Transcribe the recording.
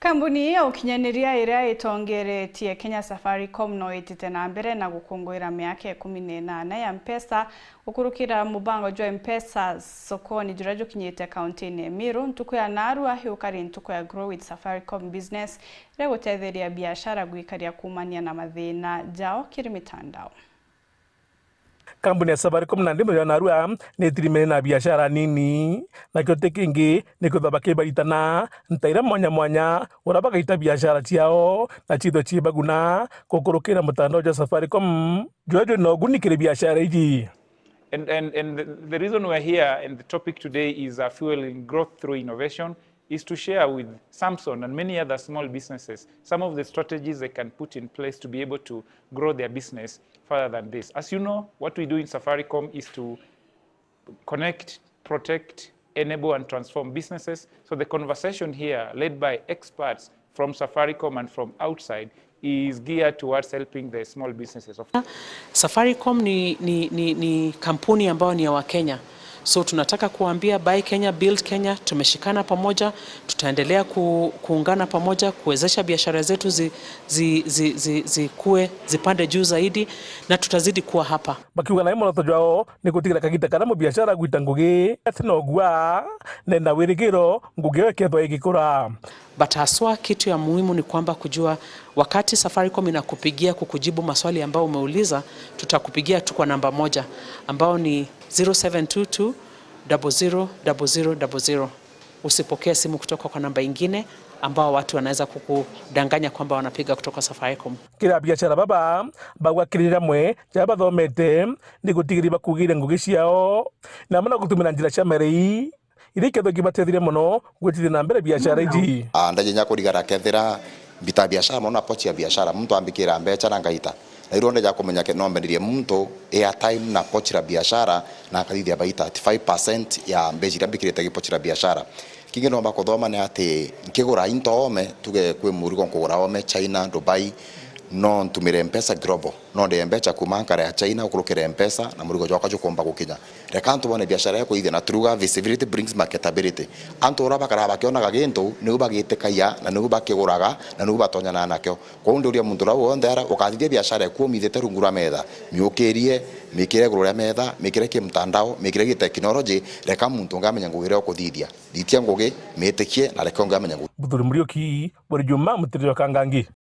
Kambuni ya ukinyaniria iria itongeretie Kenya Safaricom no itite na mbere na gukungwira miaka 18 ya Mpesa ukurukira mubango jwa Mpesa Sokoni jurajo kinyete kaunti meru ntuko ya naru ahiukari ntuko ya Grow with Safaricom Business regotetheria biashara gwikaria kumania na mathina jao kiri mitandao. Kampuni ya Safaricom na ndimo ya narua netirime na biashara nini na kyote kingi ni kuthaba baitana ntaira mwanya urabaka ita biashara ciao na chido chibaguna kokorokera mutandao ja Safaricom jojo no Uguni kire biashara iji. And the reason we're here and the topic today is fueling growth through innovation is to share with Samson and many other small businesses some of the strategies they can put in place to be able to grow their business further than this. As you know, what we do in Safaricom is to connect, protect, enable and transform businesses. So the conversation here, led by experts from Safaricom and from outside, is geared towards helping the small businesses. Safaricom ni kampuni ambayo ni ya Wakenya. So tunataka kuambia Buy Kenya, Build Kenya, tumeshikana pamoja, tutaendelea kuungana pamoja, kuwezesha biashara zetu zipande juu zaidi na tutazidi kuwa hapa. Bakiuga na imono tojao ni kutikira kagita kana mu biashara gwita ngugi atinogwa nenda wirigiro ngugi wekethwa igikura. But haswa kitu ya muhimu ni kwamba kujua wakati Safaricom inakupigia kukujibu maswali ambao umeuliza, tutakupigia tu kwa namba moja ambao ni 0722 000000. Usipokee simu kutoka kwa namba ingine ambao watu wanaweza kukudanganya kwamba wanapiga kutoka Safaricom. Kira biashara baba bagwakirira mwe jaba thomete ni gutigiri bakugire ngugi ciao na mana gutumira njira cia merei irike gibatethire muno gwitithia na mbere biashara iji. Ndaje nya kurigara kethira bita biashara mona pochi ya biashara mtu ambikira mbecha na ngaita na ironde ja kumenya ke no mbendirie mtu airtime na pochi la biashara na akadithia baita 35% ya mbechi ambikirite gipochi la biashara kingi no bakothoma ne ati nkigura into ome tuge kwe murigo nkugura ome China Dubai no ntumire Mpesa global no de mbecha kuma nkara ya China ukurukire Mpesa na murigo jwaka jukomba gukinya reka antu bone biashara yako ithia na truga visibility brings marketability antu uraba kara bakiona gagintu ni ubagite kaya na ni ubakiguraga na ni ubatonyana nakyo kwa ndio ria muntu rawo wonde ara ukathithia biashara yako umithite rungura metha miukirie mikire gurura metha mikire ki mtandao mikire ki technology reka muntu ngamenya ngugire okuthithia thitia ngugi mitikie na reka ngamenya Buthuri Murioki buri juma mutirio kangangi.